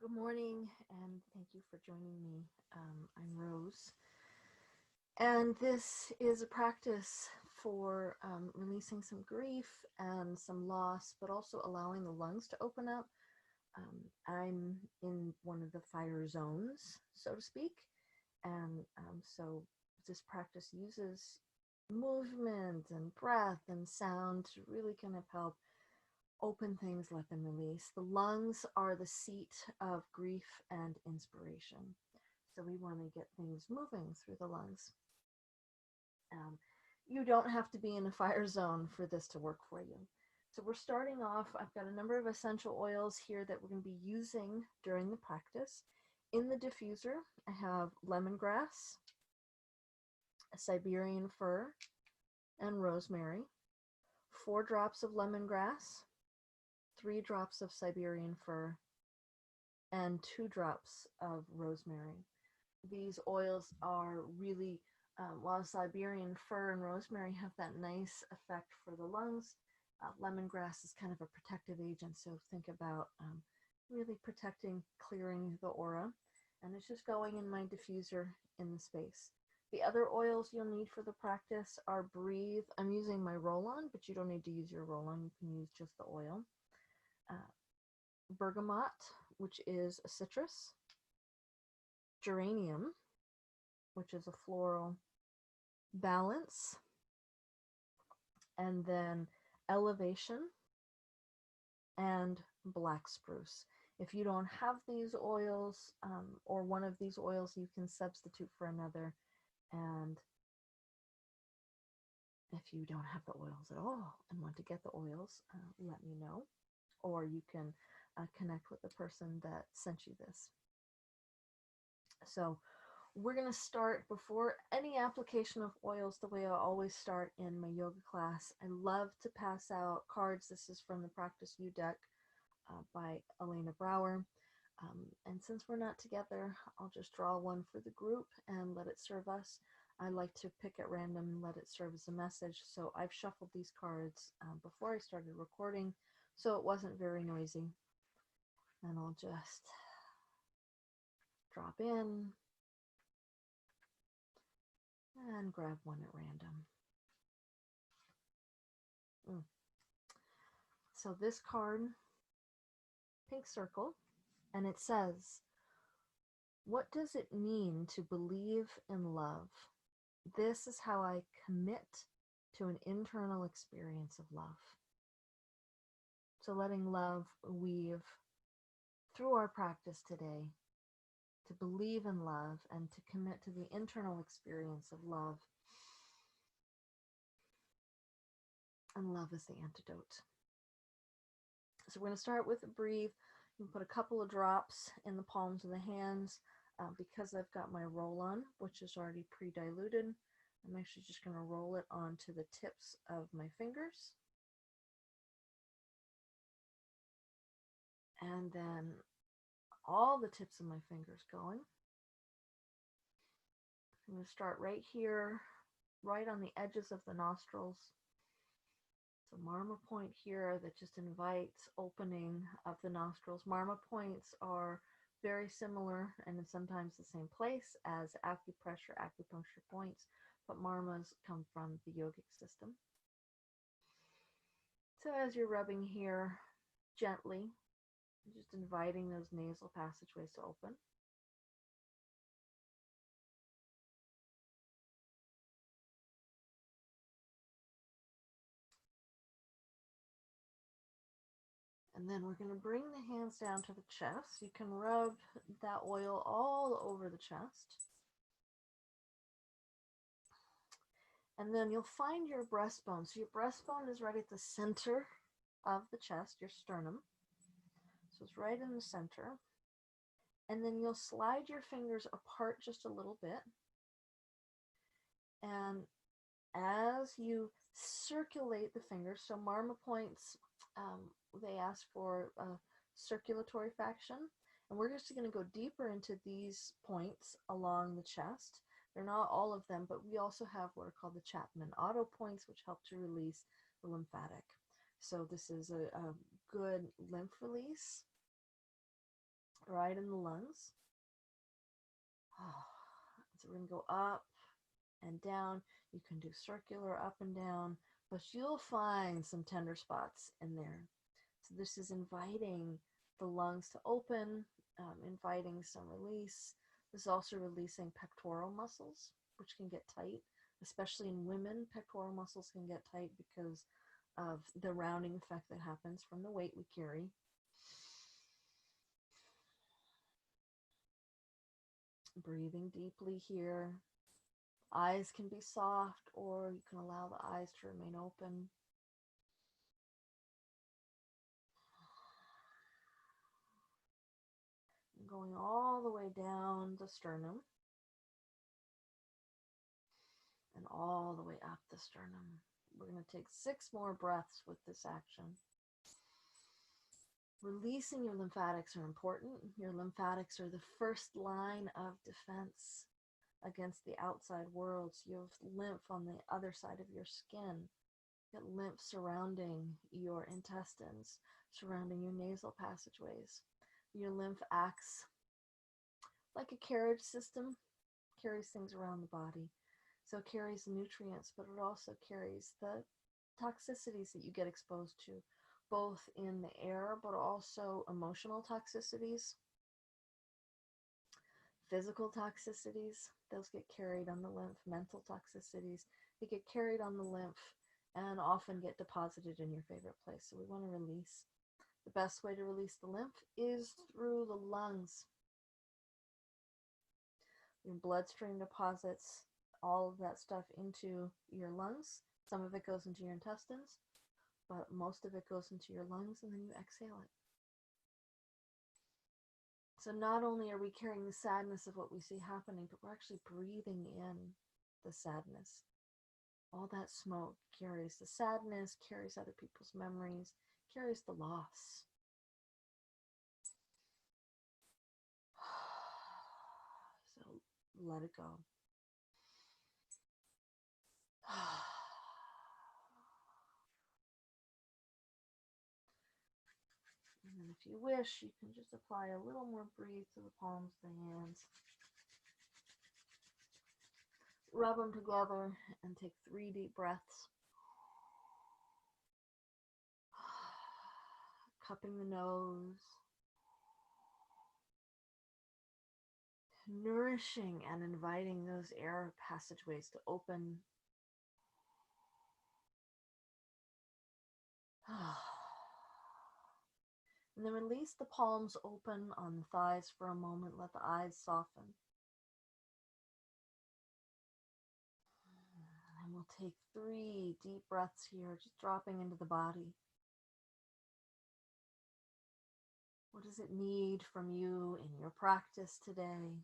Good morning, and thank you for joining me. I'm Rose, and this is a practice for releasing some grief and some loss, but also allowing the lungs to open up. I'm in one of the fire zones, so to speak, and so this practice uses movement and breath and sound to really kind of help open things, let them release. The lungs are the seat of grief and inspiration. So we want to get things moving through the lungs. You don't have to be in a fire zone for this to work for you. So we're starting off, I've got a number of essential oils here that we're going to be using during the practice. In the diffuser, I have lemongrass, Siberian fir, and rosemary. 4 drops of lemongrass, 3 drops of Siberian fir, and 2 drops of rosemary. These oils are really, while Siberian fir and rosemary have that nice effect for the lungs, lemongrass is kind of a protective agent. So think about really protecting, clearing the aura. And it's just going in my diffuser in the space. The other oils you'll need for the practice are Breathe. I'm using my roll-on, but you don't need to use your roll-on. You can use just the oil. Bergamot, which is a citrus. Geranium, which is a floral. Balance. And then Elevation and black spruce. If you don't have these oils or one of these oils, you can substitute for another. And if you don't have the oils at all and want to get the oils, let me know. Or you can connect with the person that sent you this. So we're going to start before any application of oils the way I always start in my yoga class. I love to pass out cards. This is from the Practice You deck by Elena Brower. And since we're not together, I'll just draw one for the group and let it serve us. I like to pick at random and let it serve as a message. So I've shuffled these cards before I started recording, so it wasn't very noisy. And I'll just drop in and grab one at random. So this card, pink circle, and it says, what does it mean to believe in love? This is how I commit to an internal experience of love. So letting love weave through our practice today, to believe in love and to commit to the internal experience of love. And love is the antidote. So we're going to start with Breathe. You can put a couple of drops in the palms of the hands. Because I've got my roll-on, which is already pre-diluted, I'm actually just going to roll it onto the tips of my fingers. And then all the tips of my fingers going. I'm going to start right here, right on the edges of the nostrils. So marma point here that just invites opening of the nostrils. Marma points are very similar and in sometimes the same place as acupressure, acupuncture points, but marmas come from the yogic system. So as you're rubbing here gently, just inviting those nasal passageways to open. And then we're going to bring the hands down to the chest. You can rub that oil all over the chest. And then you'll find your breastbone. So your breastbone is right at the center of the chest, your sternum. So it's right in the center. And then you'll slide your fingers apart just a little bit. And as you circulate the fingers, so marma points, they ask for circulatory faction. And we're just going to go deeper into these points along the chest. They're not all of them, but we also have what are called the Chapman Auto points, which help to release the lymphatic. So this is a good lymph release. right in the lungs. So we're going to go up and down. You can do circular up and down, but you'll find some tender spots in there. So this is inviting the lungs to open, inviting some release. This is also releasing pectoral muscles, which can get tight, especially in women. Pectoral muscles can get tight because of the rounding effect that happens from the weight we carry. Breathing deeply here. Eyes can be soft, or you can allow the eyes to remain open. And going all the way down the sternum and all the way up the sternum. We're going to take 6 more breaths with this action. Releasing your lymphatics are important. Your lymphatics are the first line of defense against the outside world. So you have lymph on the other side of your skin. You have lymph surrounding your intestines, surrounding your nasal passageways. Your lymph acts like a carriage system, carries things around the body. So it carries nutrients, but it also carries the toxicities that you get exposed to, both in the air, but also emotional toxicities, physical toxicities. Those get carried on the lymph. Mental toxicities, they get carried on the lymph and often get deposited in your favorite place. So we want to release. The best way to release the lymph is through the lungs. Your bloodstream deposits all of that stuff into your lungs. Some of it goes into your intestines, but most of it goes into your lungs, and then you exhale it. So not only are we carrying the sadness of what we see happening, but we're actually breathing in the sadness. All that smoke carries the sadness, carries other people's memories, carries the loss. So let it go. And then if you wish, you can just apply a little more breathe to the palms of the hands. Rub them together and take 3 deep breaths. Cupping the nose. Nourishing and inviting those air passageways to open. And then release the palms open on the thighs for a moment. Let the eyes soften. And we'll take 3 deep breaths here, just dropping into the body. What does it need from you in your practice today?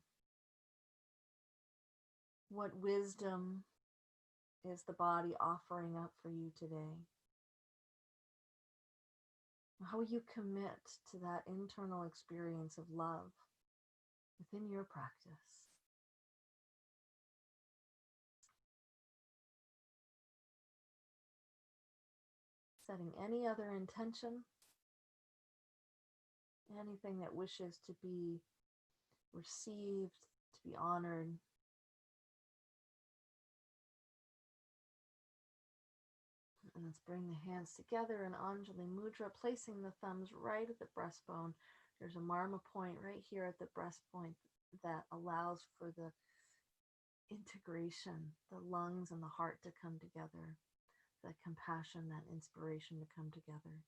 What wisdom is the body offering up for you today? How will you commit to that internal experience of love within your practice? Setting any other intention, anything that wishes to be received, to be honored. And let's bring the hands together in Anjali Mudra, placing the thumbs right at the breastbone. There's a marma point right here at the breastpoint that allows for the integration, the lungs and the heart to come together, that compassion, that inspiration to come together.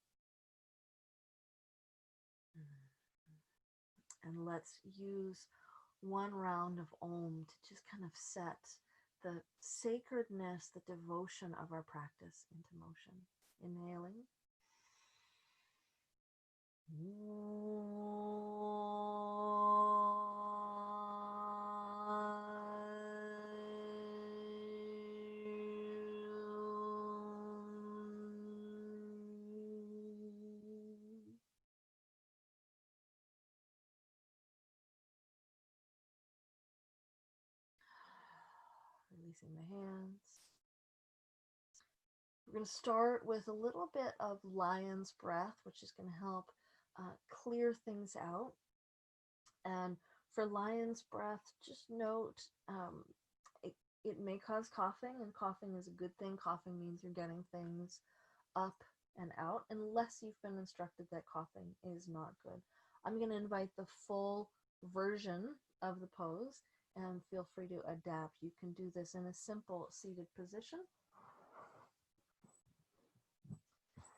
And let's use 1 round of Om to just kind of set the sacredness, the devotion of our practice into motion. Inhaling. Releasing the hands. We're going to start with a little bit of lion's breath, which is going to help clear things out. And for lion's breath, just note it, it may cause coughing, and coughing is a good thing. Coughing means you're getting things up and out, unless you've been instructed that coughing is not good. I'm going to invite the full version of the pose, and feel free to adapt. You can do this in a simple seated position.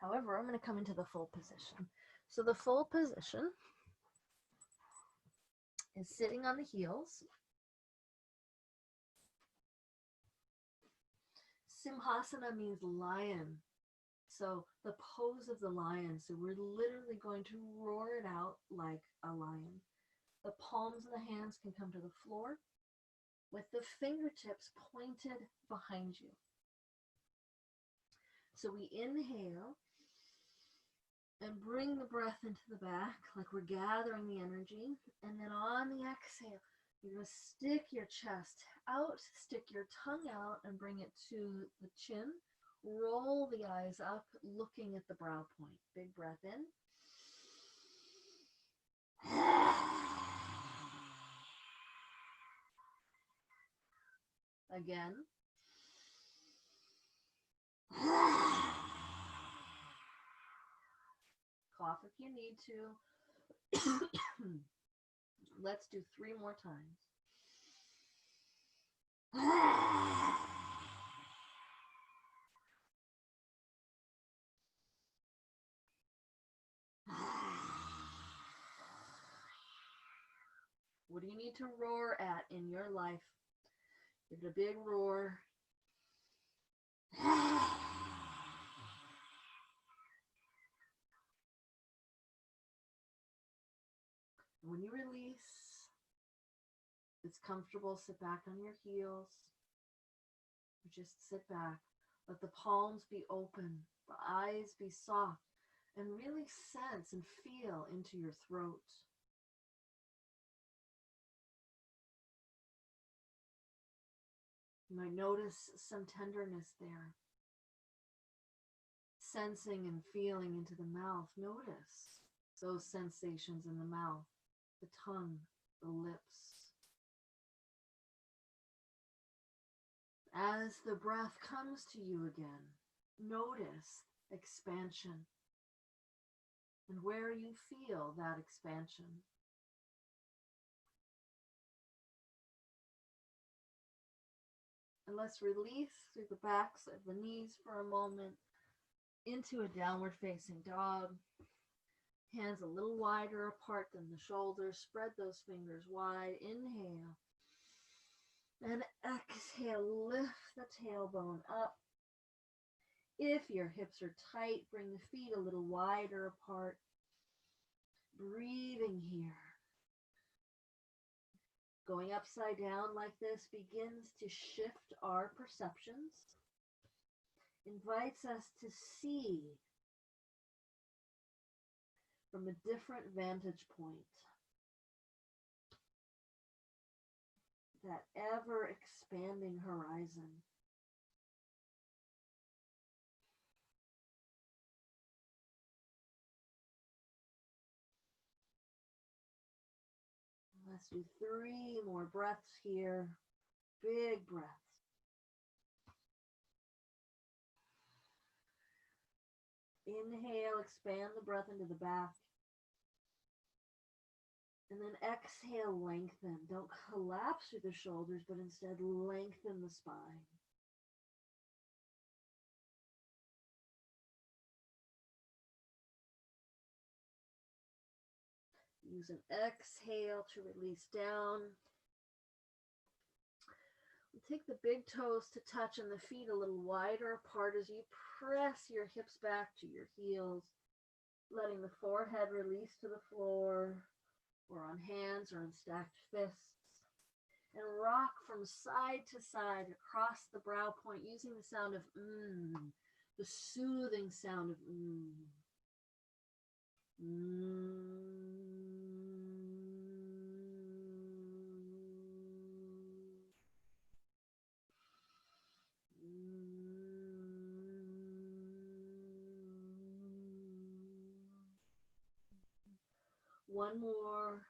However, I'm going to come into the full position. So the full position is sitting on the heels. Simhasana means lion. So the pose of the lion. So we're literally going to roar it out like a lion. The palms of the hands can come to the floor with the fingertips pointed behind you. So we inhale and bring the breath into the back like we're gathering the energy. And then on the exhale, you're going to stick your chest out, stick your tongue out, and bring it to the chin. Roll the eyes up, looking at the brow point. Big breath in. Again. Cough if you need to. Let's do 3 more times. What do you need to roar at in your life? Give it a big roar. When you release, if it's comfortable, sit back on your heels. Or just sit back. Let the palms be open, the eyes be soft, and really sense and feel into your throat. You might notice some tenderness there. Sensing and feeling into the mouth. Notice those sensations in the mouth, the tongue, the lips. As the breath comes to you again, notice expansion and where you feel that expansion. And let's release through the backs of the knees for a moment into a downward facing dog. Hands a little wider apart than the shoulders. Spread those fingers wide. Inhale. And exhale, lift the tailbone up. If your hips are tight, bring the feet a little wider apart. Breathing here. Going upside down like this begins to shift our perceptions. Invites us to see from a different vantage point. That ever expanding horizon. Let's do 3 more breaths here. Big breaths. Inhale, expand the breath into the back. And then exhale, lengthen. Don't collapse through the shoulders, but instead lengthen the spine. Use an exhale to release down. Take the big toes to touch and the feet a little wider apart as you press your hips back to your heels, letting the forehead release to the floor or on hands or on stacked fists. And rock from side to side across the brow point using the sound of the soothing sound of One more.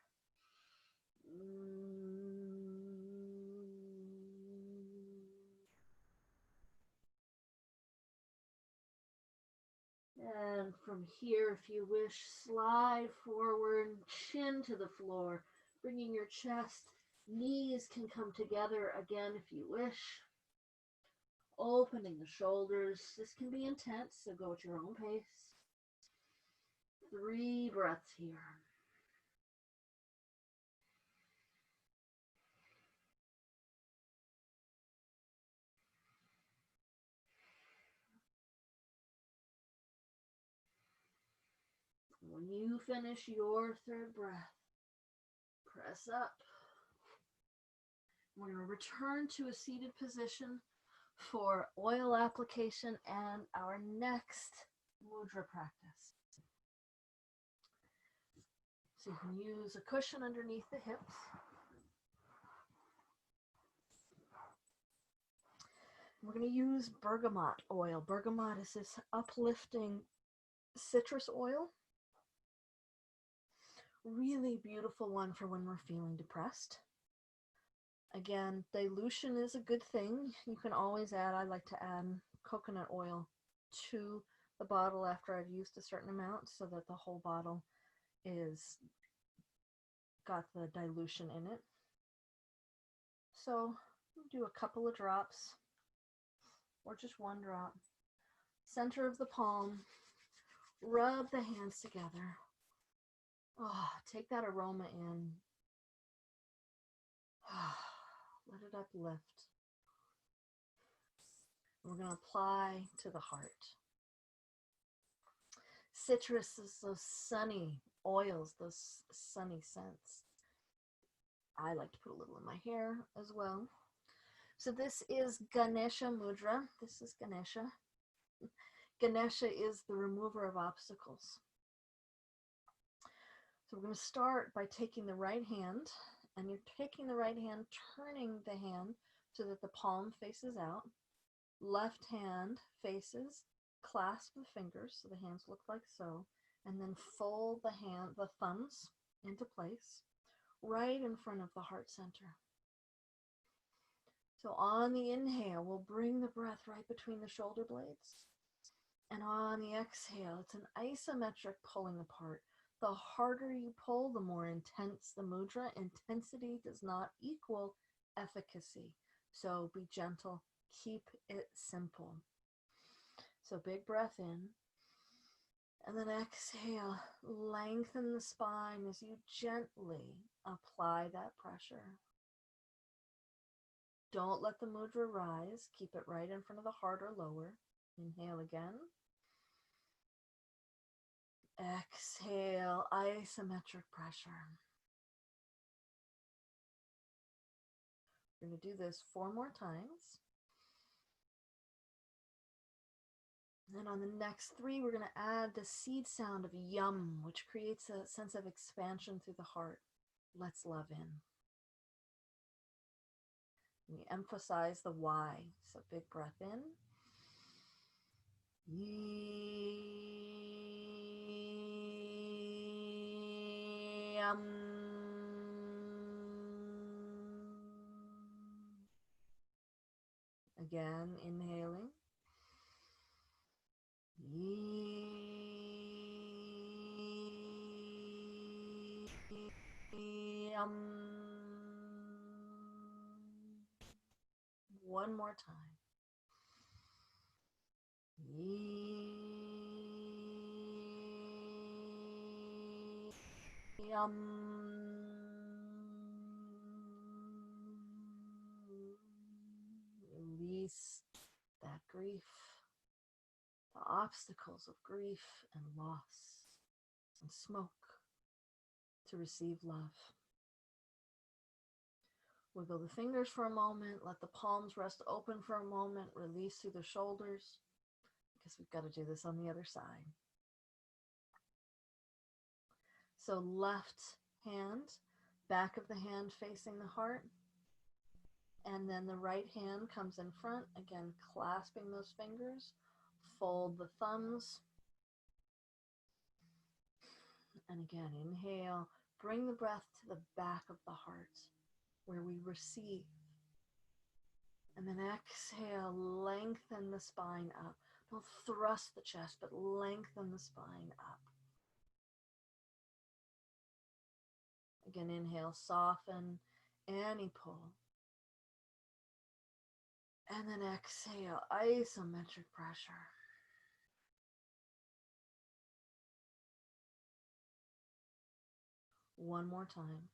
And from here, if you wish, slide forward, chin to the floor, bringing your chest, knees can come together again if you wish. Opening the shoulders. This can be intense, so go at your own pace. 3 breaths here. When you finish your 3rd breath, press up. We're going to return to a seated position for oil application and our next mudra practice. So you can use a cushion underneath the hips. We're going to use bergamot oil. Bergamot is this uplifting citrus oil. Really beautiful one for when we're feeling depressed. Again, dilution is a good thing. You can always add, I like to add coconut oil to the bottle after I've used a certain amount so that the whole bottle is got the dilution in it. So do a couple of drops or just 1 drop. Center of the palm. Rub the hands together. Oh, take that aroma in. Let it uplift. We're going to apply to the heart. Citrus is those sunny oils, those sunny scents. I like to put a little in my hair as well. So this is Ganesha Mudra. This is Ganesha. Ganesha is the remover of obstacles. So we're going to start by taking the right hand, and you're taking the right hand, turning the hand so that the palm faces out. Left hand faces, clasp the fingers so the hands look like so, and then fold the thumbs into place right in front of the heart center. So on the inhale, we'll bring the breath right between the shoulder blades. And on the exhale, it's an isometric pulling apart. The harder you pull, the more intense the mudra. Intensity does not equal efficacy. So be gentle. Keep it simple. So big breath in. And then exhale. Lengthen the spine as you gently apply that pressure. Don't let the mudra rise. Keep it right in front of the heart or lower. Inhale again. Exhale, isometric pressure. We're going to do this 4 more times. And on the next 3, we're going to add the seed sound of yum, which creates a sense of expansion through the heart. Let's love in. We emphasize the Y. So big breath in. Yum. Again, inhaling. Yum. One more time. Yum. Release that grief, the obstacles of grief and loss, and smoke to receive love. Wiggle the fingers for a moment, let the palms rest open for a moment, release through the shoulders, because we've got to do this on the other side. So left hand, back of the hand facing the heart, and then the right hand comes in front, again clasping those fingers, fold the thumbs, and again inhale, Bring the breath to the back of the heart where we receive. And then exhale, lengthen the spine up. Don't thrust the chest, but lengthen the spine up. Again, inhale, soften any pull. And then exhale, isometric pressure. One more time.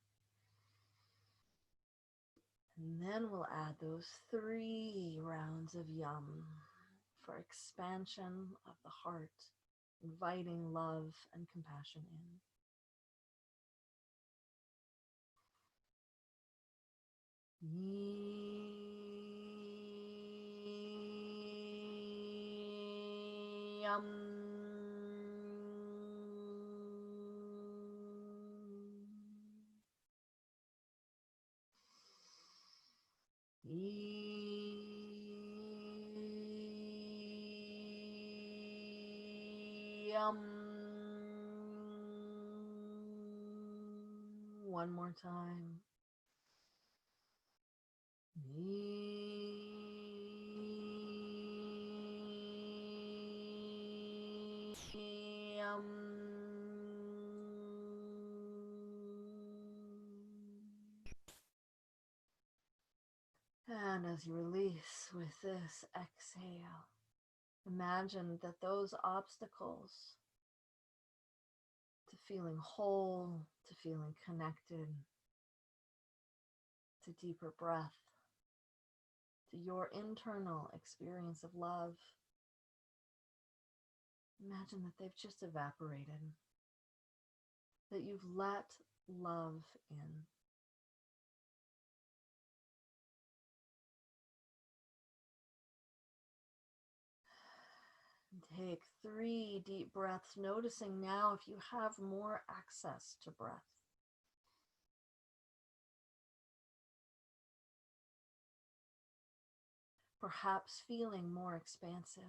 And then we'll add those 3 rounds of yum for expansion of the heart, inviting love and compassion in. Yum. Yum. One more time. Yum. And as you release with this exhale, imagine that those obstacles to feeling whole, to feeling connected, to deeper breath, to your internal experience of love, imagine that they've just evaporated, that you've let love in. Take 3 deep breaths, noticing now if you have more access to breath. Perhaps feeling more expansive.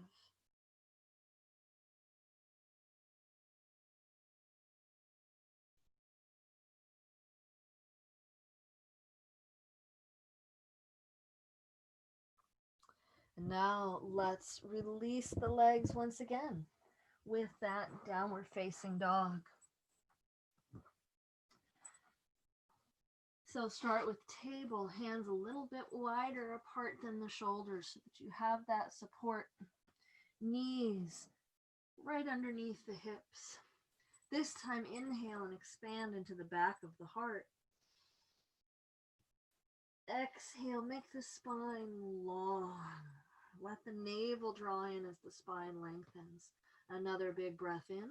And now let's release the legs once again with that downward facing dog. So start with table, hands a little bit wider apart than the shoulders so that you have that support. Knees right underneath the hips. This time inhale and expand into the back of the heart. Exhale, make the spine long. Let the navel draw in as the spine lengthens. Another big breath in.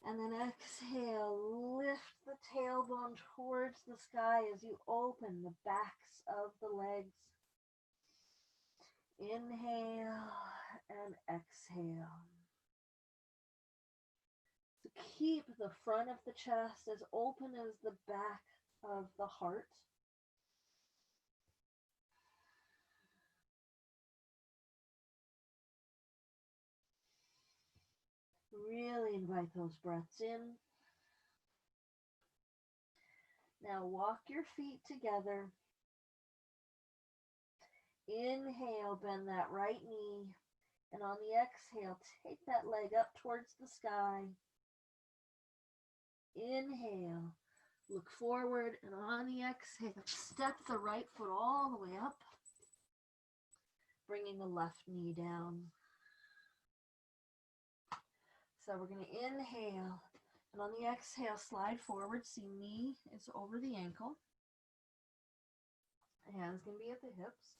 And then exhale, lift the tailbone towards the sky as you open the backs of the legs. Inhale and exhale. So keep the front of the chest as open as the back of the heart. Really invite those breaths in. Now walk your feet together. Inhale, bend that right knee. And on the exhale, take that leg up towards the sky. Inhale, look forward, and on the exhale, step the right foot all the way up, bringing the left knee down. So we're going to inhale, and on the exhale, slide forward. See, knee is over the ankle. Hands can be at the hips,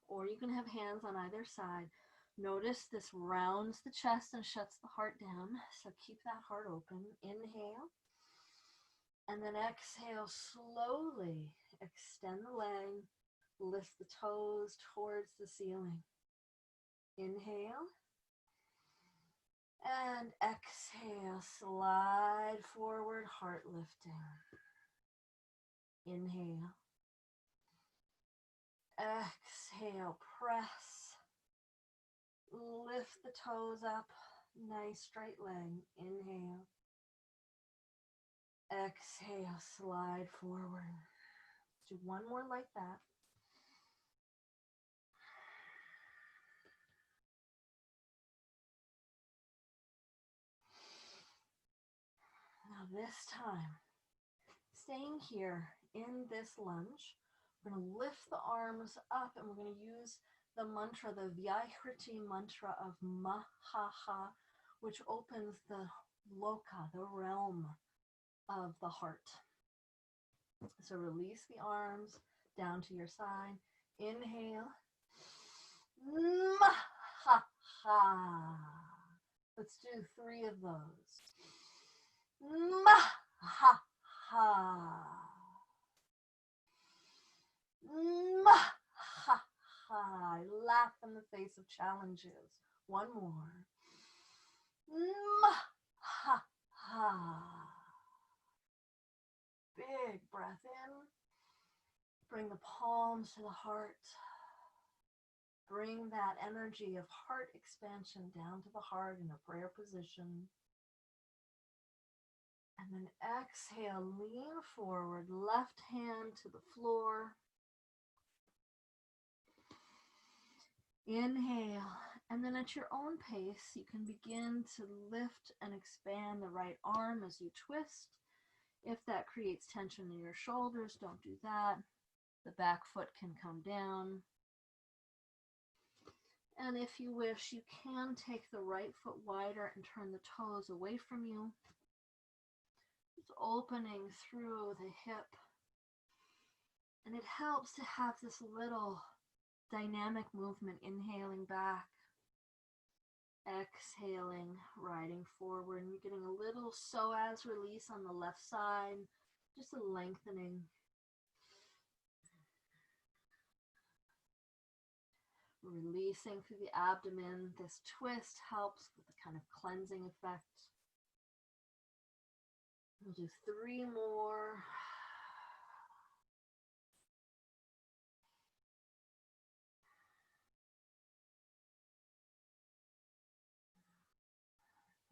or you can have hands on either side. Notice this rounds the chest and shuts the heart down, so keep that heart open. Inhale, and then exhale, slowly extend the leg, lift the toes towards the ceiling. Inhale, and exhale, slide forward, heart lifting. Inhale. Exhale, press. Lift the toes up, nice straight leg. Inhale. exhale, slide forward. Do one more like that. Now this time, staying here in this lunge, we're going to lift the arms up and we're going to use the mantra, the Vyahriti mantra of Mahaha, which opens the loka, the realm of the heart. So release the arms down to your side. Inhale. Mahaha. Let's do 3 of those. Mahaha. Mahaha. Laugh in the face of challenges. One more. Mahaha. Big breath in. Bring the palms to the heart. Bring that energy of heart expansion down to the heart in a prayer position. And then exhale, lean forward, left hand to the floor. Inhale, and then at your own pace, you can begin to lift and expand the right arm as you twist. If that creates tension in your shoulders, don't do that. The back foot can come down. And if you wish, you can take the right foot wider and turn the toes away from you. It's opening through the hip. And it helps to have this little dynamic movement, inhaling back, exhaling, riding forward. And you're getting a little psoas release on the left side, just a lengthening. Releasing through the abdomen. This twist helps with the kind of cleansing effect. We'll do 3 more.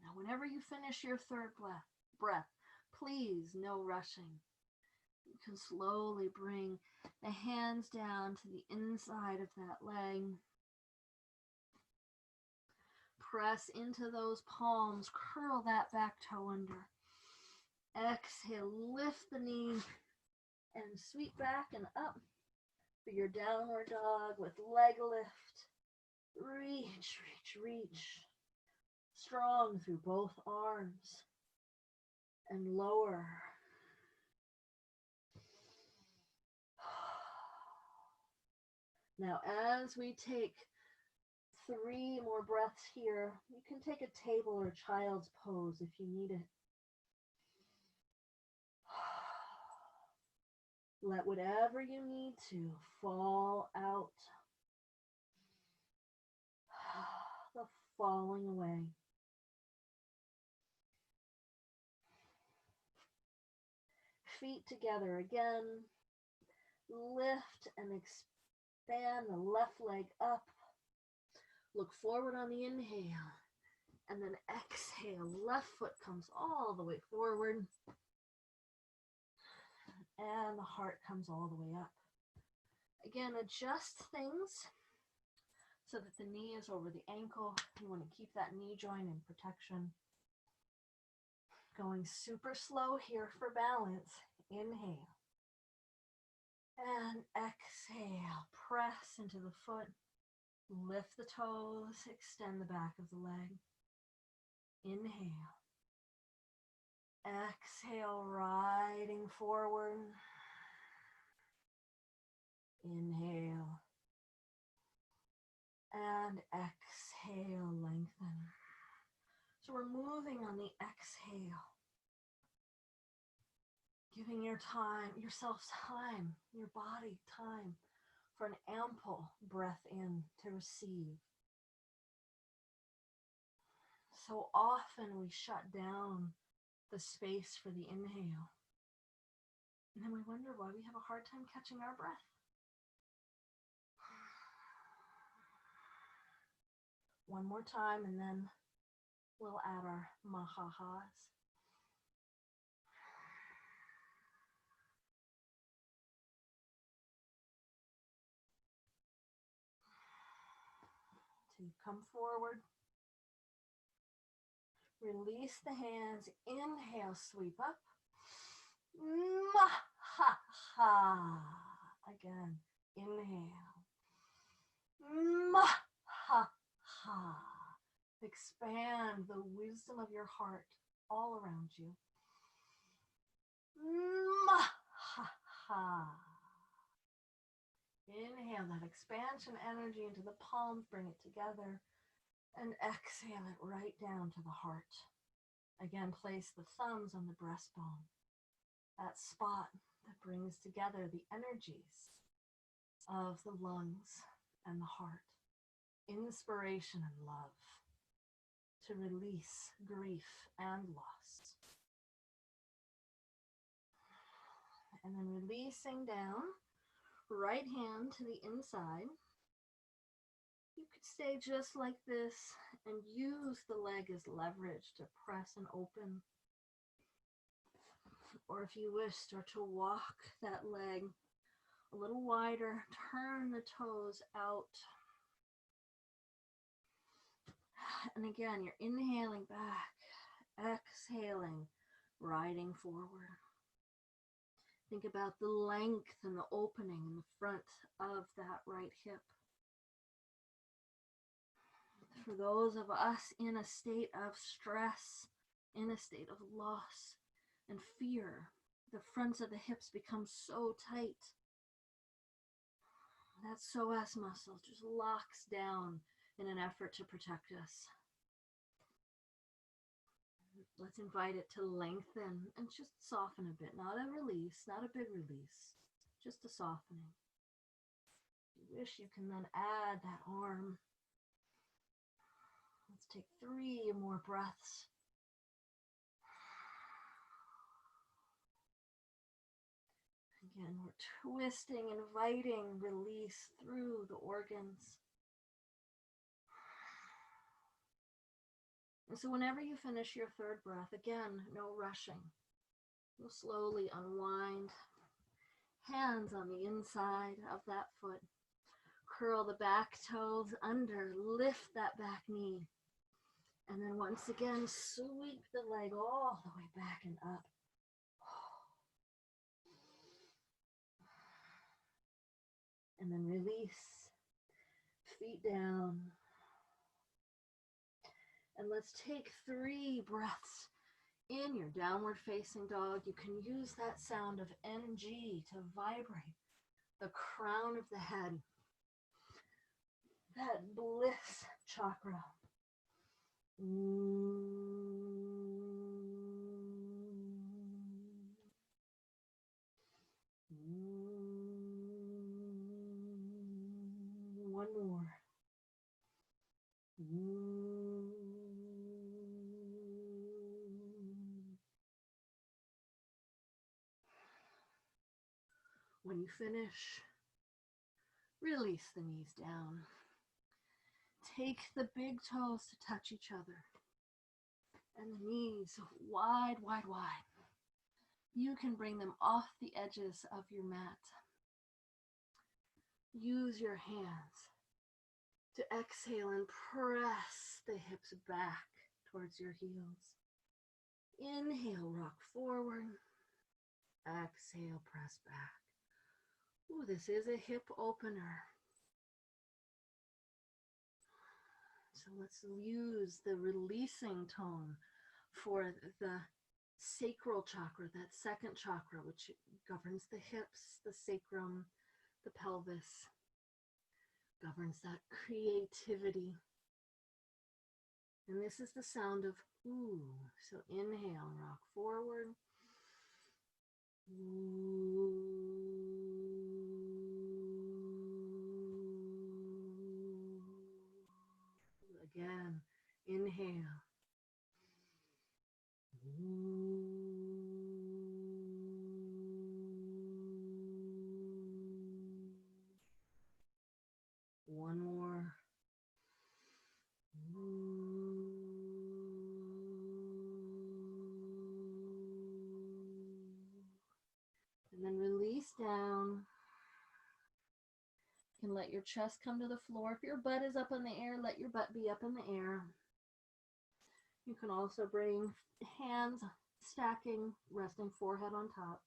Now, whenever you finish your third breath, please, no rushing. You can slowly bring the hands down to the inside of that leg. Press into those palms, curl that back toe under. Exhale, lift the knee and sweep back and up for your downward dog with leg lift. Reach, reach, reach. Strong through both arms and lower. Now, as we take 3 more breaths here, you can take a table or child's pose if you need it. Let whatever you need to fall out. The falling away. Feet together again. Lift and expand the left leg up. Look forward on the inhale. And then exhale. Left foot comes all the way forward. And the heart comes all the way up. Again, adjust things so that the knee is over the ankle. You want to keep that knee joint in protection. Going super slow here for balance. Inhale. And exhale. Press into the foot. Lift the toes. Extend the back of the leg. Inhale. Exhale, riding forward. Inhale. And exhale, lengthen. So we're moving on the exhale. Giving yourself time, your body time for an ample breath in to receive. So often we shut down the space for the inhale. And then we wonder why we have a hard time catching our breath. One more time, and then we'll add our mahahas. you come forward. Release the hands. Inhale, sweep up. Ma-ha-ha. Again, inhale. Ma-ha-ha. Expand the wisdom of your heart all around you. Ma-ha-ha. Inhale that expansion energy into the palms, bring it together, and exhale it right down to the heart. Again, place the thumbs on the breastbone, that spot that brings together the energies of the lungs and the heart. Inspiration and love to release grief and loss. And then releasing down, right hand to the inside. You could stay just like this and use the leg as leverage to press and open. Or if you wish, start to walk that leg a little wider, turn the toes out. And again, you're inhaling back, exhaling, riding forward. Think about the length and the opening in the front of that right hip. For those of us in a state of stress, in a state of loss and fear, the fronts of the hips become so tight. That psoas muscle just locks down in an effort to protect us. Let's invite it to lengthen and just soften a bit. Not a release, not a big release, just a softening. If you wish, you can then add that arm. Let's take 3 more breaths. Again, we're twisting, inviting release through the organs. And so whenever you finish your 3rd breath, again, no rushing. You'll slowly unwind. Hands on the inside of that foot. Curl the back toes under, lift that back knee. And then once again, sweep the leg all the way back and up. And then release, feet down. And let's take 3 breaths in your downward facing dog. You can use that sound of NG to vibrate the crown of the head, that bliss chakra. One more. When you finish, release the knees down. Take the big toes to touch each other. And the knees wide, wide, wide. You can bring them off the edges of your mat. Use your hands to exhale and press the hips back towards your heels. Inhale, rock forward. Exhale, press back. Ooh, this is a hip opener. So let's use the releasing tone for the sacral chakra, that 2nd chakra, which governs the hips, the sacrum, the pelvis, governs that creativity. And this is the sound of ooh. So inhale, rock forward. Ooh. Again, inhale. Ooh. One more. Ooh. And then release down. can let your chest come to the floor. If your butt is up in the air, let your butt be up in the air. You can also bring hands stacking, resting forehead on top.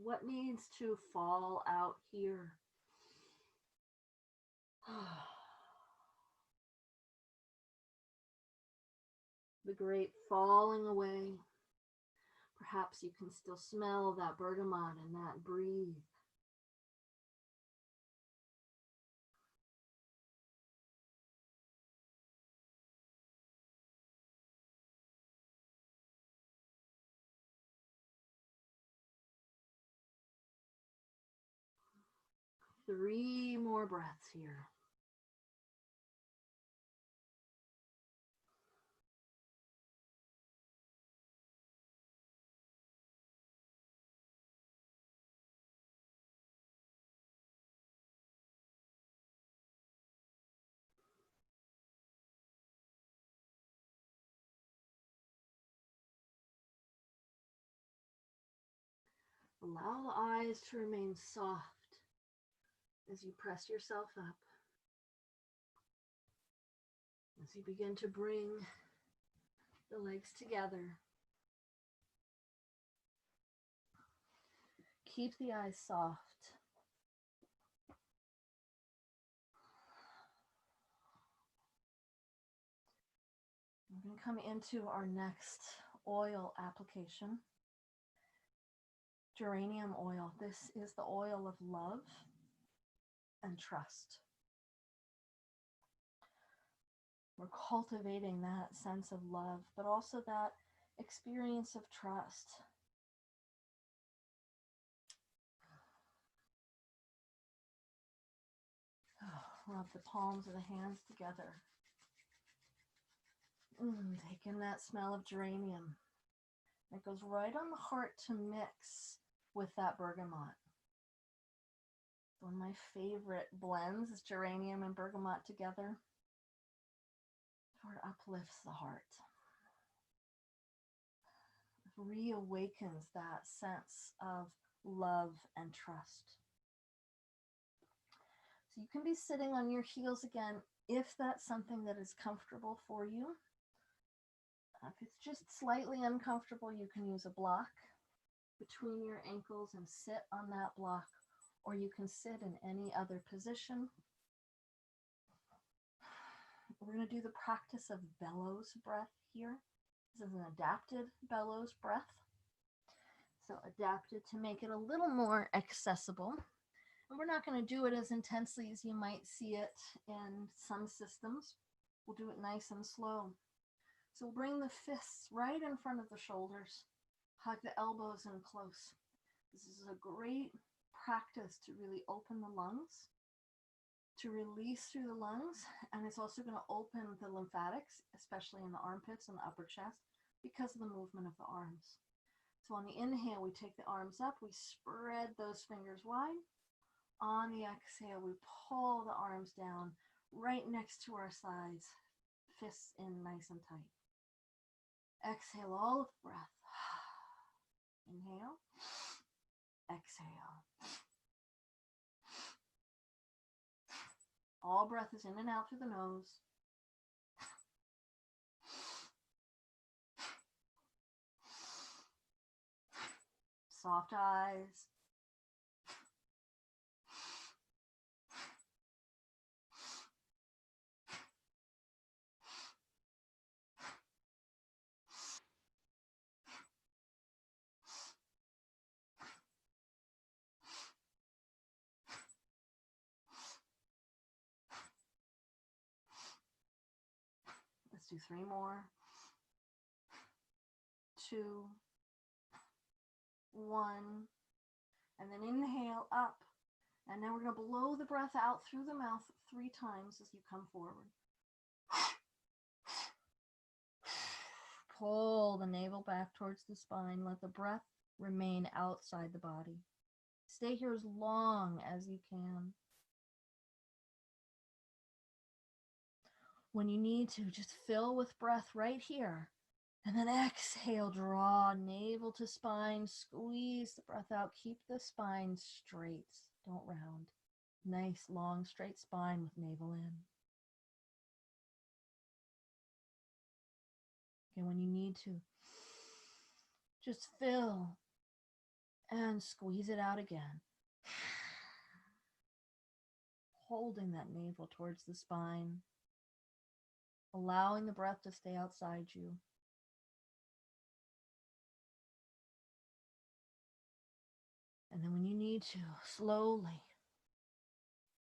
What needs to fall out here? The great falling away. Perhaps you can still smell that bergamot and that breathe. Three more breaths here. Allow the eyes to remain soft as you press yourself up. As you begin to bring the legs together. Keep the eyes soft. We're going to come into our next oil application. Geranium oil. This is the oil of love and trust. We're cultivating that sense of love, but also that experience of trust. Rub the palms of the hands together. Take in that smell of geranium. It goes right on the heart to mix with that bergamot. One of my favorite blends is geranium and bergamot together. It uplifts the heart. It reawakens that sense of love and trust. So you can be sitting on your heels again if that's something that is comfortable for you. If it's just slightly uncomfortable, you can use a block between your ankles and sit on that block, or you can sit in any other position. We're going to do the practice of bellows breath here. This is an adapted bellows breath. So adapted to make it a little more accessible. And we're not going to do it as intensely as you might see it in some systems. We'll do it nice and slow. So we'll bring the fists right in front of the shoulders. Hug the elbows in close. This is a great practice to really open the lungs, to release through the lungs, and it's also going to open the lymphatics, especially in the armpits and the upper chest, because of the movement of the arms. So on the inhale, we take the arms up, we spread those fingers wide. On the exhale, we pull the arms down right next to our sides, fists in nice and tight. Exhale all of the breath. Inhale, exhale. All breath is in and out through the nose. Soft eyes. Let's do 3 more. 2, 1, and then inhale up. And now we're going to blow the breath out through the mouth 3 times as you come forward. Pull the navel back towards the spine. Let the breath remain outside the body. Stay here as long as you can. When you need to, just fill with breath right here. And then exhale, draw navel to spine, squeeze the breath out, keep the spine straight, don't round. Nice, long, straight spine with navel in. And when you need to, just fill and squeeze it out again. Holding that navel towards the spine, allowing the breath to stay outside you. And then when you need to, slowly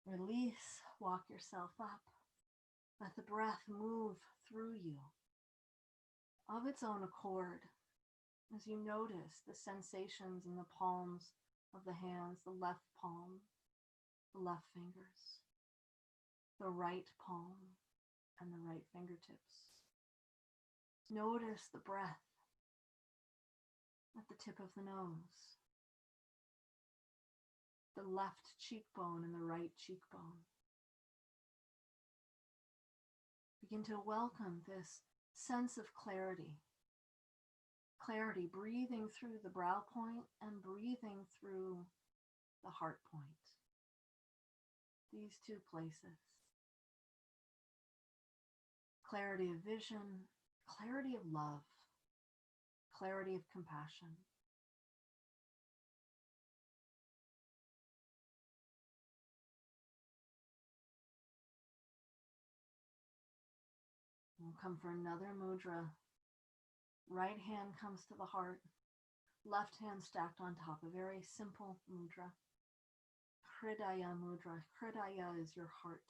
release, walk yourself up. Let the breath move through you of its own accord as you notice the sensations in the palms of the hands, the left palm, the left fingers, the right palm, and the right fingertips. Notice the breath at the tip of the nose, the left cheekbone and the right cheekbone. Begin to welcome this sense of clarity. Clarity, breathing through the brow point and breathing through the heart point. These two places. Clarity of vision, clarity of love, clarity of compassion. We'll come for another mudra. Right hand comes to the heart, left hand stacked on top, a very simple mudra. Hridaya mudra. Hridaya is your heart.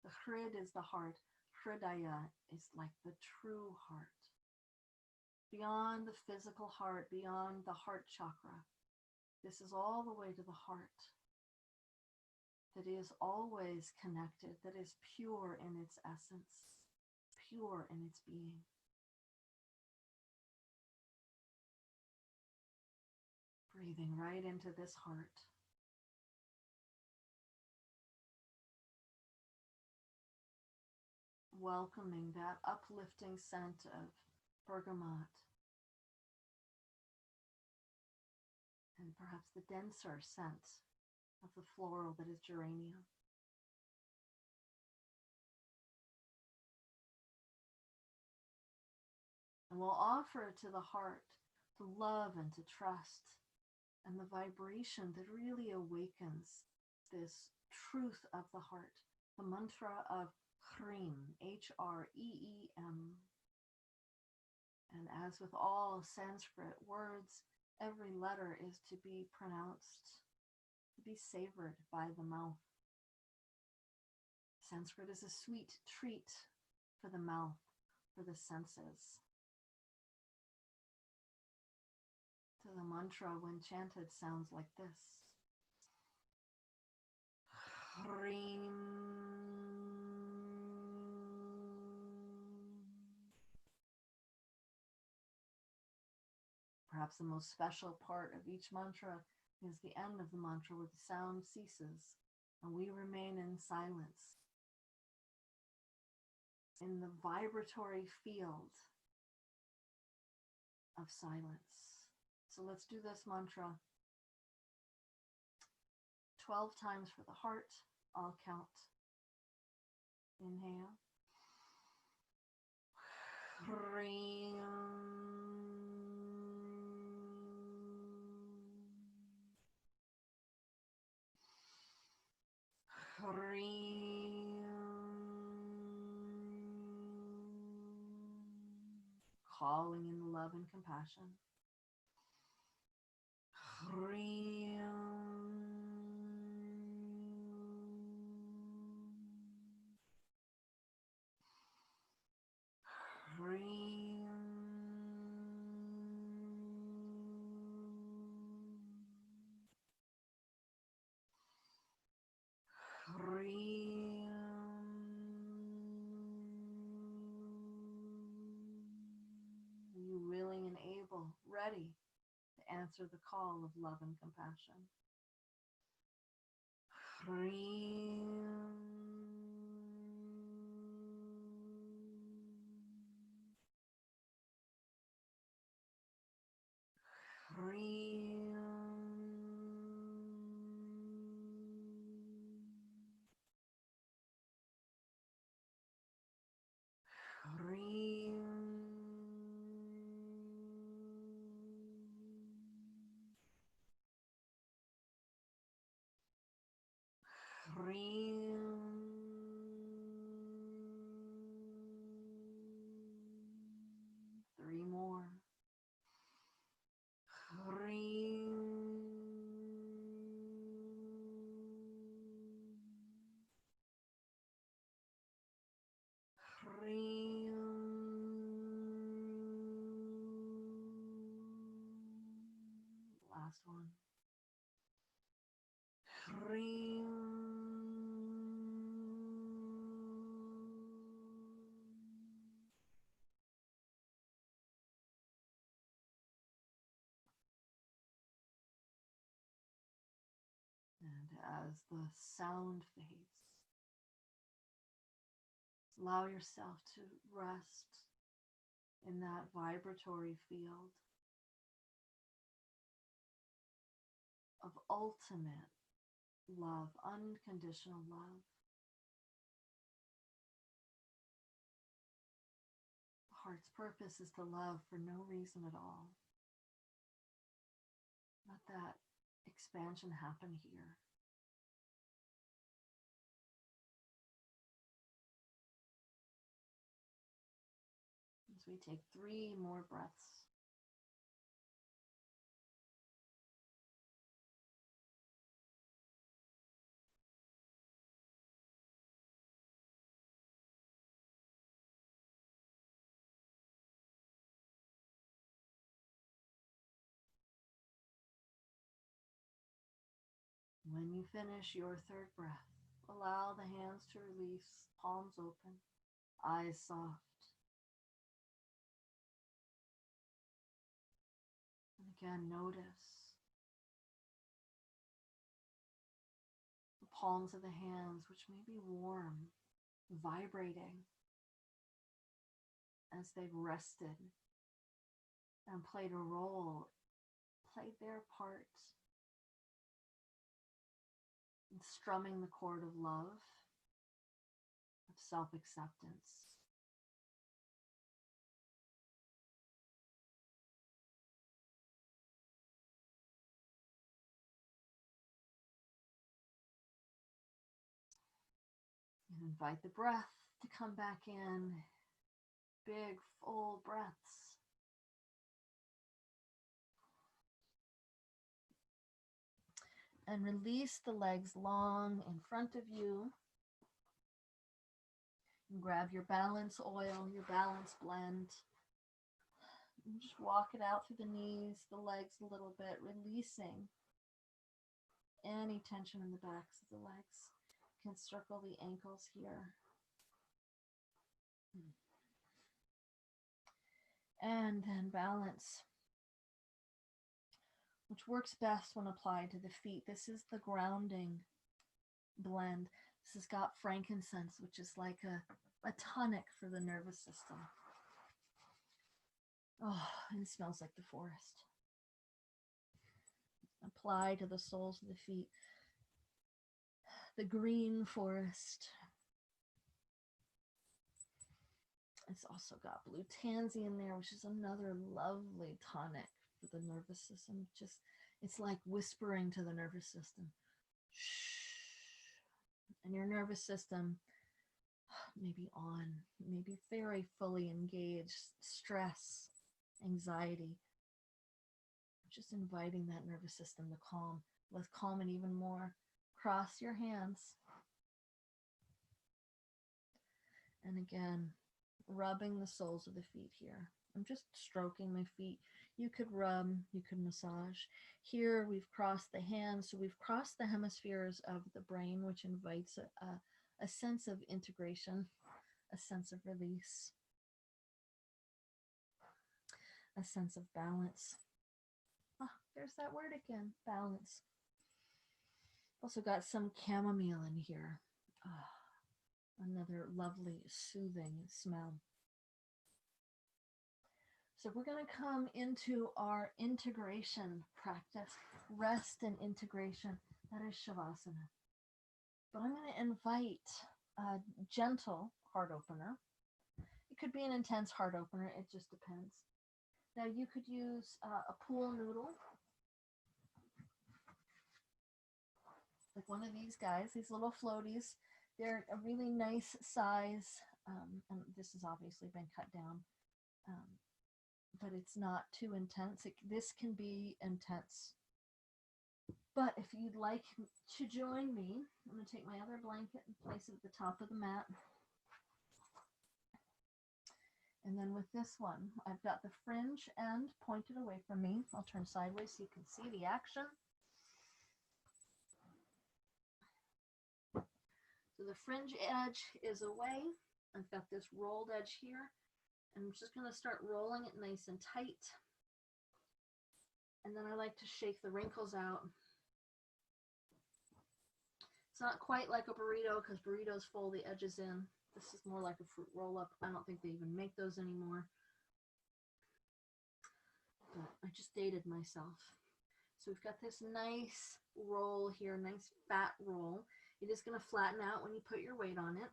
The hrid is the heart. Hridaya is like the true heart. Beyond the physical heart, beyond the heart chakra. This is all the way to the heart. That is always connected, that is pure in its essence, pure in its being. Breathing right into this heart. Welcoming that uplifting scent of bergamot. And perhaps the denser scent of the floral that is geranium. And we'll offer to the heart to love and to trust and the vibration that really awakens this truth of the heart, the mantra of Hreem, H-R-E-E-M. And as with all Sanskrit words, every letter is to be pronounced, to be savored by the mouth. Sanskrit is a sweet treat for the mouth, for the senses. So the mantra, when chanted, sounds like this. Hreem. Perhaps the most special part of each mantra is the end of the mantra where the sound ceases and we remain in silence, in the vibratory field of silence. So let's do this mantra 12 times for the heart. I'll count. Inhale. Hreem. Hreem. Calling in love and compassion. Hreem. Hreem. Hreem. You willing and able, ready to answer the call of love and compassion. Hreem. Three more. Last one. And as the sound fades, allow yourself to rest in that vibratory field of ultimate love, unconditional love. The heart's purpose is to love for no reason at all. Let that expansion happen here. As we take 3 more breaths. When you finish your 3rd breath, allow the hands to release, palms open, eyes soft. And again, notice the palms of the hands, which may be warm, vibrating as they've rested and played their part in strumming the chord of love, of self-acceptance. And invite the breath to come back in. Big, full breaths. And release the legs long in front of you. And grab your balance oil, your balance blend. And just walk it out through the knees, the legs a little bit, releasing any tension in the backs of the legs. You can circle the ankles here. And then balance, which works best when applied to the feet. This is the grounding blend. This has got frankincense, which is like a tonic for the nervous system. Oh, and it smells like the forest. Apply to the soles of the feet. The green forest. It's also got blue tansy in there, which is another lovely tonic for the nervous system. It's like whispering to the nervous system. Shh. And your nervous system maybe very fully engaged, stress, anxiety. Just inviting that nervous system to calm. Let's calm it even more. Cross your hands. And again, rubbing the soles of the feet here. I'm just stroking my feet. You could rub, you could massage. Here we've crossed the hands, so we've crossed the hemispheres of the brain, which invites a sense of integration, a sense of release, a sense of balance. There's that word again, balance. Also got some chamomile in here. Another lovely, soothing smell. So we're going to come into our integration practice, rest and integration. That is Shavasana. But I'm going to invite a gentle heart opener. It could be an intense heart opener. It just depends. Now you could use a pool noodle, like one of these guys, these little floaties. They're a really nice size, and this has obviously been cut down. But it's not too intense. This can be intense. But if you'd like to join me, I'm going to take my other blanket and place it at the top of the mat. And then with this one, I've got the fringe end pointed away from me. I'll turn sideways so you can see the action. So the fringe edge is away. I've got this rolled edge here. And I'm just going to start rolling it nice and tight. And then I like to shake the wrinkles out. It's not quite like a burrito because burritos fold the edges in. This is more like a fruit roll-up. I don't think they even make those anymore. But I just dated myself. So we've got this nice roll here, nice fat roll. It is going to flatten out when you put your weight on it.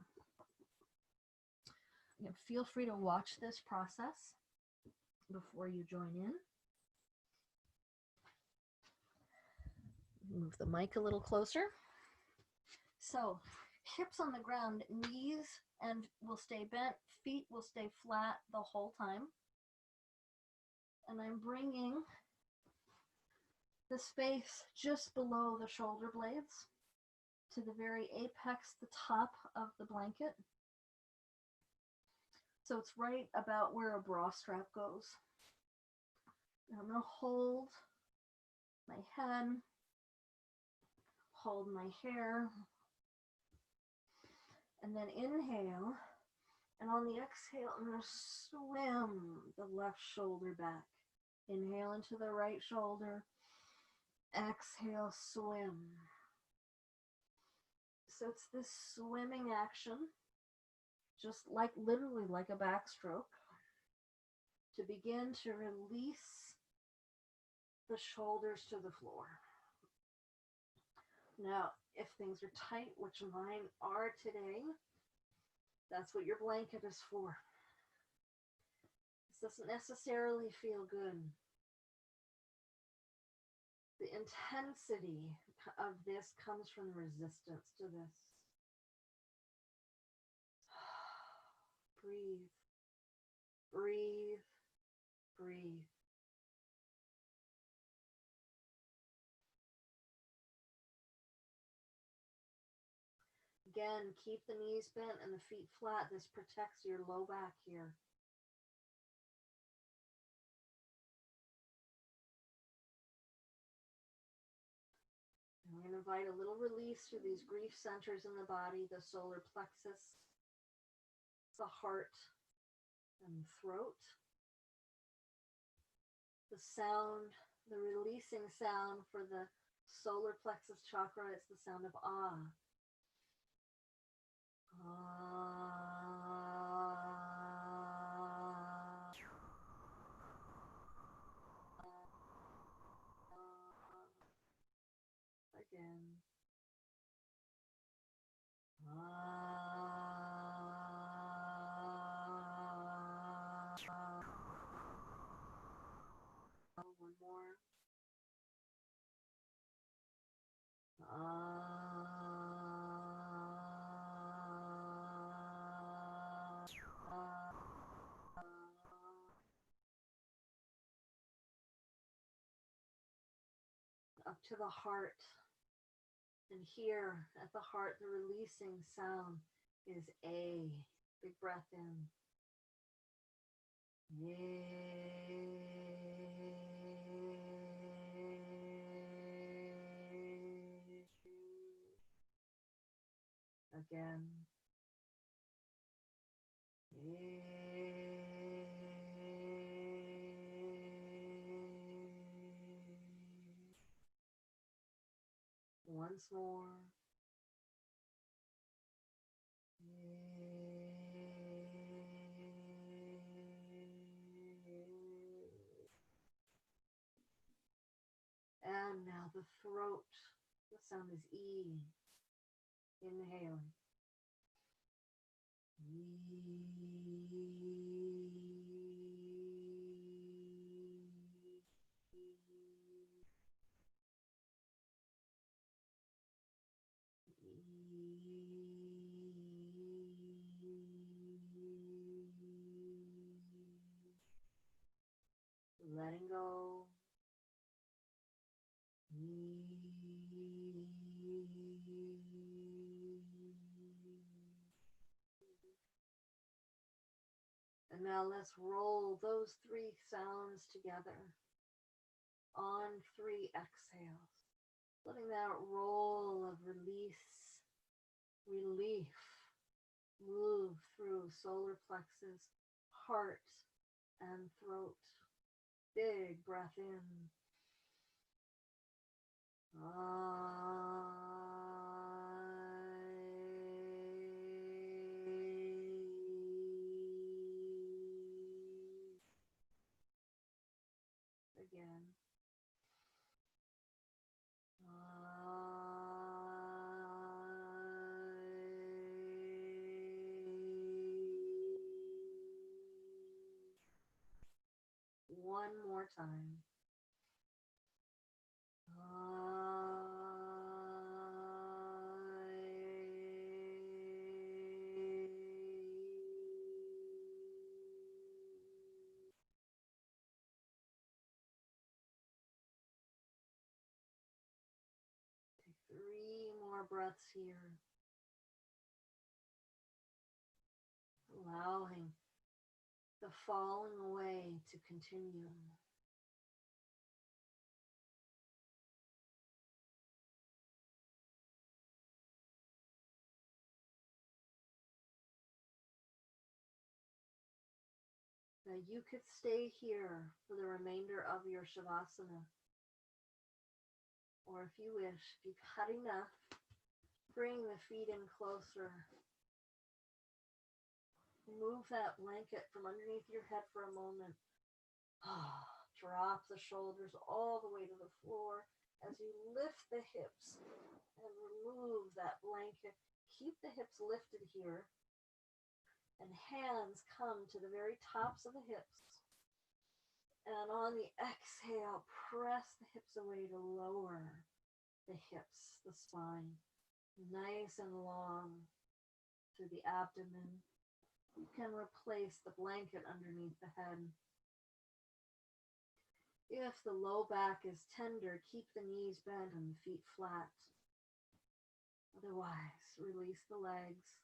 You know, feel free to watch this process before you join in. Move the mic a little closer. So, hips on the ground, knees and will stay bent, feet will stay flat the whole time. And I'm bringing the space just below the shoulder blades to the very apex, the top of the blanket. So it's right about where a bra strap goes. And I'm going to hold my head, hold my hair, and then inhale. And on the exhale, I'm going to swim the left shoulder back. Inhale into the right shoulder. Exhale, swim. So it's this swimming action, just like literally like a backstroke, to begin to release the shoulders to the floor. Now, if things are tight, which mine are today, that's what your blanket is for. This doesn't necessarily feel good. The intensity of this comes from resistance to this. Breathe, breathe, breathe. Again, keep the knees bent and the feet flat. This protects your low back here. And we're going to invite a little release through these grief centers in the body, the solar plexus, the heart, and throat. The sound, the releasing sound for the solar plexus chakra, it's the sound of ah. Again. One more. Up to the heart. And here at the heart, the releasing sound is A. Big breath in. Again. Once more. the throat. The sound is E. Inhaling. Letting go. And now let's roll those three sounds together on 3 exhales. Letting that roll of release, relief, move through solar plexus, heart, and throat. Big breath in. Again. One more time. Take 3 more breaths here. Allowing the falling away to continue. Now you could stay here for the remainder of your Shavasana. Or if you wish, if you've had enough, bring the feet in closer. Move that blanket from underneath your head for a moment. Drop the shoulders all the way to the floor as you lift the hips and remove that blanket. Keep the hips lifted here. And hands come to the very tops of the hips. And on the exhale, press the hips away to lower the hips, the spine. Nice and long through the abdomen. You can replace the blanket underneath the head. If the low back is tender, keep the knees bent and the feet flat. Otherwise, release the legs.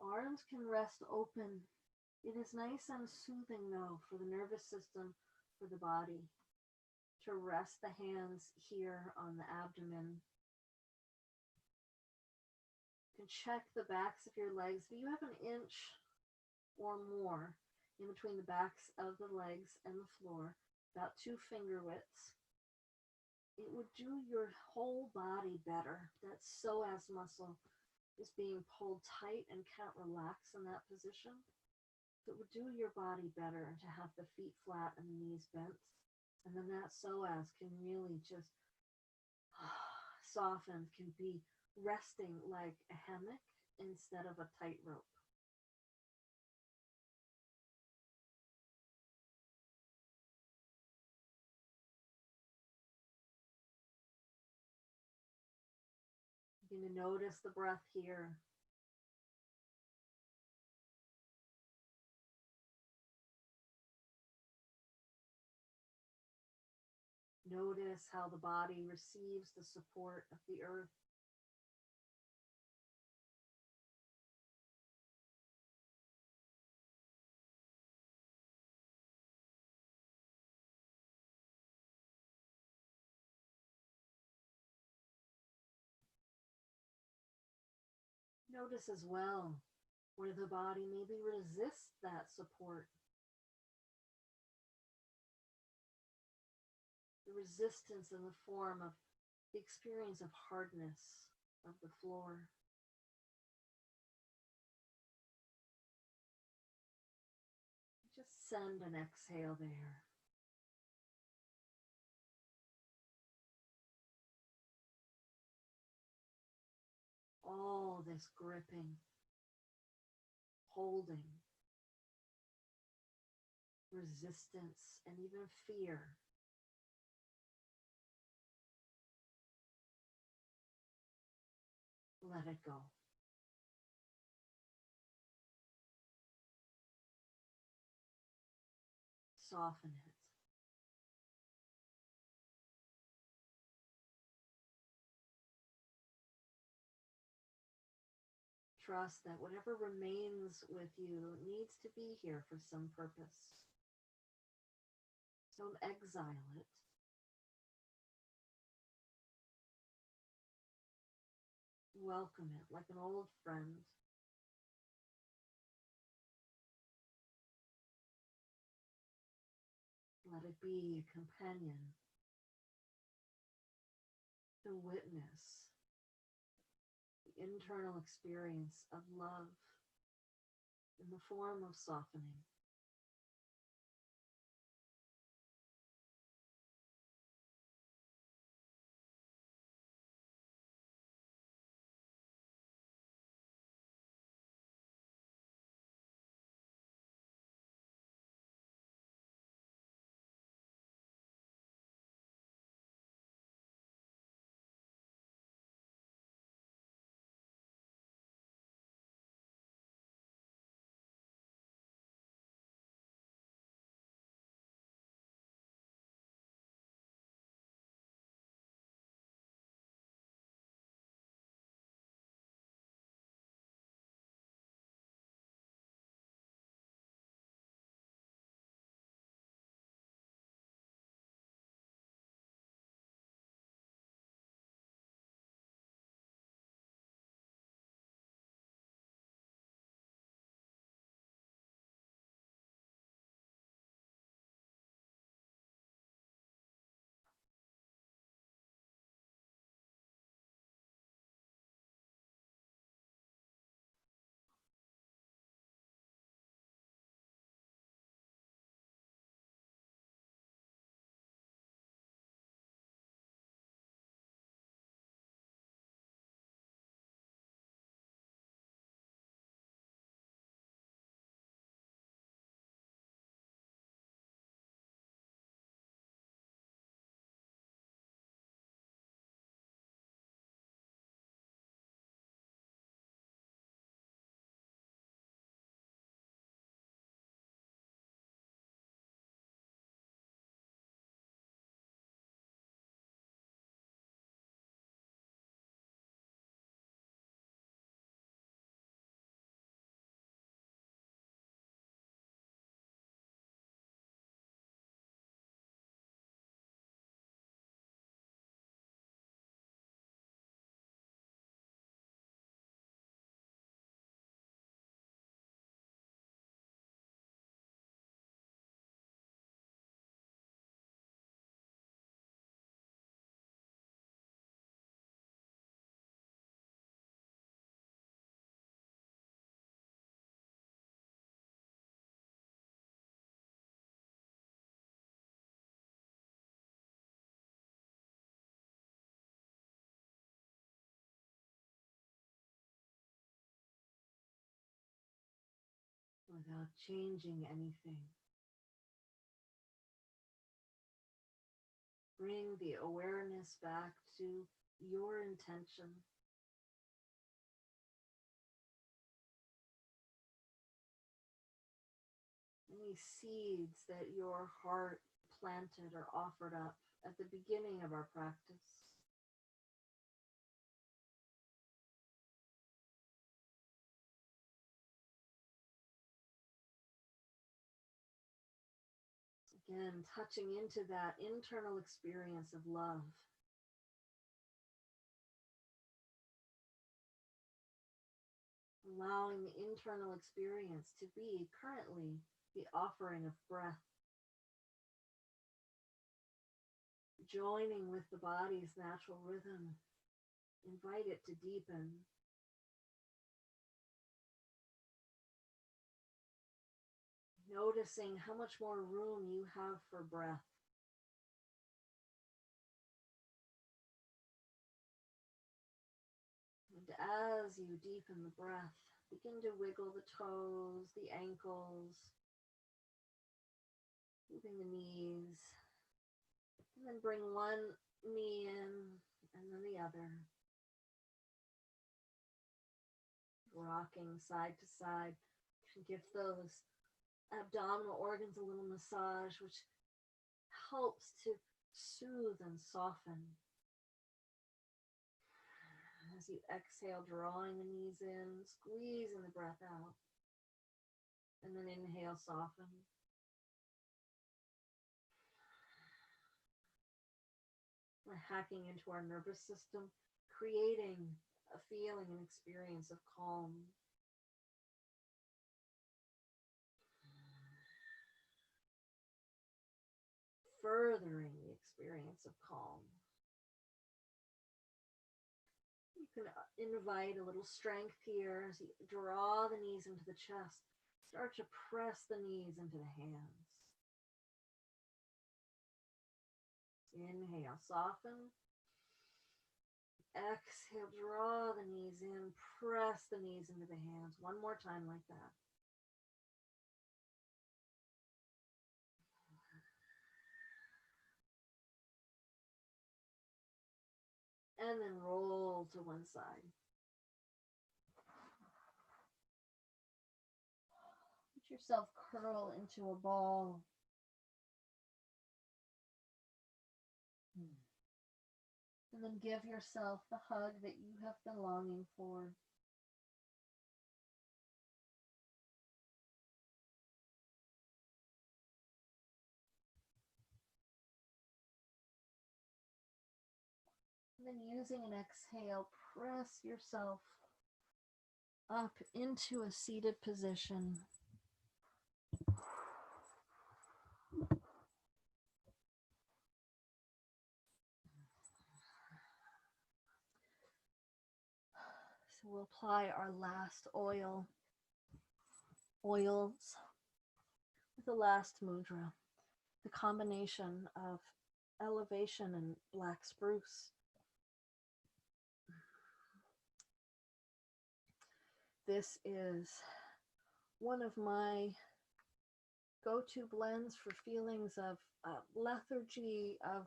Arms can rest open. It is nice and soothing, though, for the nervous system, for the body, to rest the hands here on the abdomen. You can check the backs of your legs. If you have an inch or more in between the backs of the legs and the floor, about 2 finger widths, it would do your whole body better. That psoas muscle is being pulled tight and can't relax in that position. So it would do your body better to have the feet flat and the knees bent. And then that psoas can really just soften, can be resting like a hammock instead of a tightrope. You're going to notice the breath here. Notice how the body receives the support of the earth. Notice as well where the body maybe resists that support. The resistance in the form of the experience of hardness of the floor. Send an exhale there. All this gripping, holding, resistance, and even fear. Let it go. Soften it. Trust that whatever remains with you needs to be here for some purpose. Don't exile it. Welcome it like an old friend. Let it be a companion, to witness the internal experience of love in the form of softening. Without changing anything. Bring the awareness back to your intention. Any seeds that your heart planted or offered up at the beginning of our practice. Again, touching into that internal experience of love. Allowing the internal experience to be currently the offering of breath. Joining with the body's natural rhythm. Invite it to deepen. Noticing how much more room you have for breath. And as you deepen the breath, begin to wiggle the toes, the ankles, moving the knees, and then bring one knee in and then the other. Rocking side to side can give those abdominal organs a little massage, which helps to soothe and soften. As you exhale, drawing the knees in, squeezing the breath out, and then inhale, soften. We're hacking into our nervous system, creating a feeling and experience of calm. Furthering the experience of calm. You can invite a little strength here as you draw the knees into the chest. Start to press the knees into the hands. Inhale, soften. Exhale, draw the knees in, press the knees into the hands. One more time like that. And then roll to one side. Let yourself curl into a ball. And then give yourself the hug that you have been longing for. And then using an exhale, press yourself up into a seated position. So we'll apply our last oils with the last mudra, the combination of elevation and black spruce. This is one of my go-to blends for feelings of lethargy, of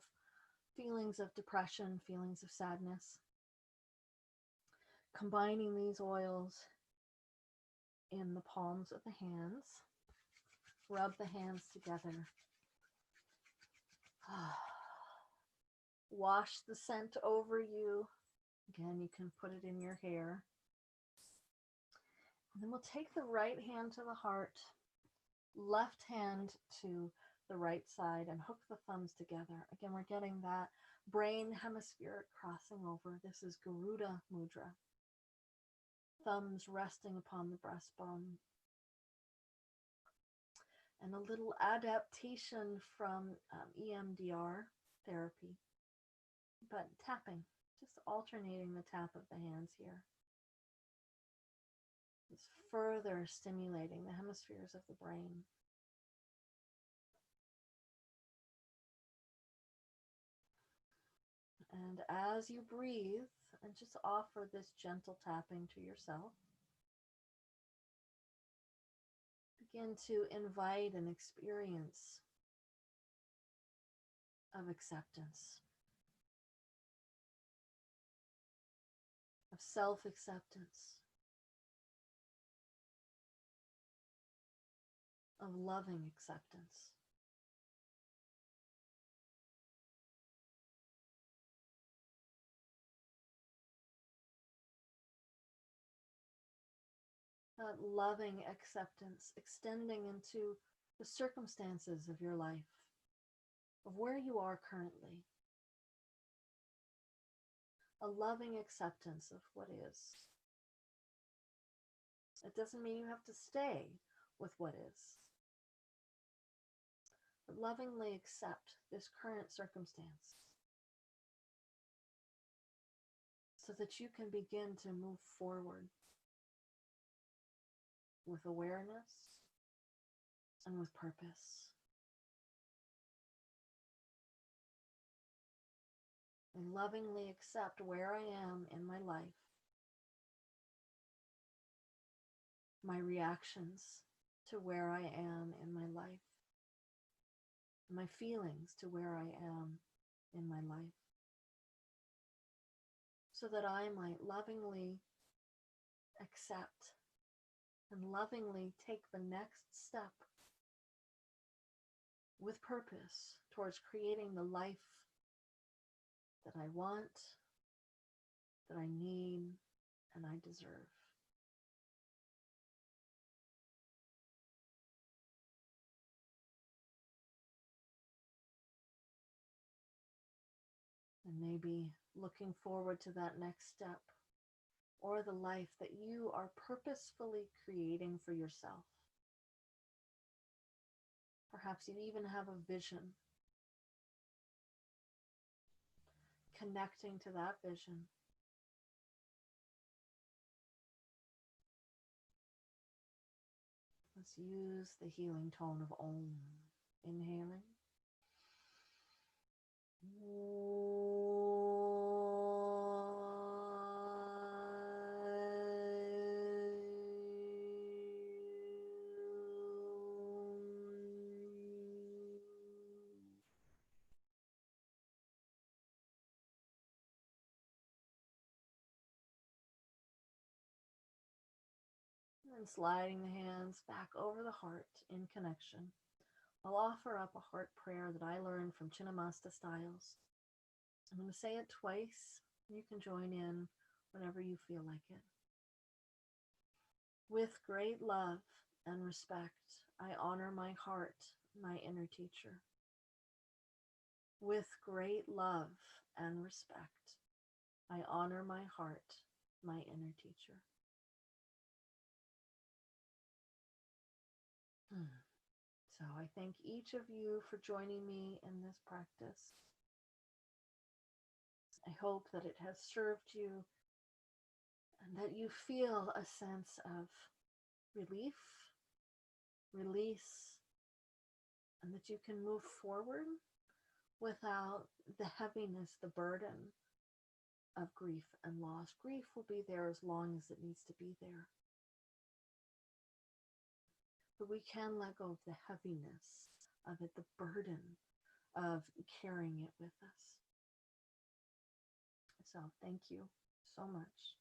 feelings of depression, feelings of sadness. Combining these oils in the palms of the hands. Rub the hands together. Wash the scent over you. Again, you can put it in your hair. And then we'll take the right hand to the heart, left hand to the right side, and hook the thumbs together. Again, we're getting that brain hemisphere crossing over. This is Garuda Mudra. Thumbs resting upon the breastbone. And a little adaptation from EMDR therapy, but tapping, just alternating the tap of the hands here. It's further stimulating the hemispheres of the brain. And as you breathe, and just offer this gentle tapping to yourself, begin to invite an experience of acceptance, of self-acceptance, of loving acceptance. That loving acceptance extending into the circumstances of your life, of where you are currently. A loving acceptance of what is. It doesn't mean you have to stay with what is. But lovingly accept this current circumstance so that you can begin to move forward with awareness, and with purpose. I lovingly accept where I am in my life, my reactions to where I am in my life, my feelings to where I am in my life, so that I might lovingly accept and lovingly take the next step with purpose towards creating the life that I want, that I need, and I deserve. And maybe looking forward to that next step, or the life that you are purposefully creating for yourself. Perhaps you even have a vision. Connecting to that vision. Let's use the healing tone of Om. Inhaling. And sliding the hands back over the heart in connection. I'll offer up a heart prayer that I learned from Chinnamasta Styles. I'm going to say it twice. You can join in whenever you feel like it. With great love and respect, I honor my heart, my inner teacher. With great love and respect, I honor my heart, my inner teacher. So I thank each of you for joining me in this practice. I hope that it has served you and that you feel a sense of relief, release, and that you can move forward without the heaviness, the burden of grief and loss. Grief will be there as long as it needs to be there. But we can let go of the heaviness of it, the burden of carrying it with us. So thank you so much.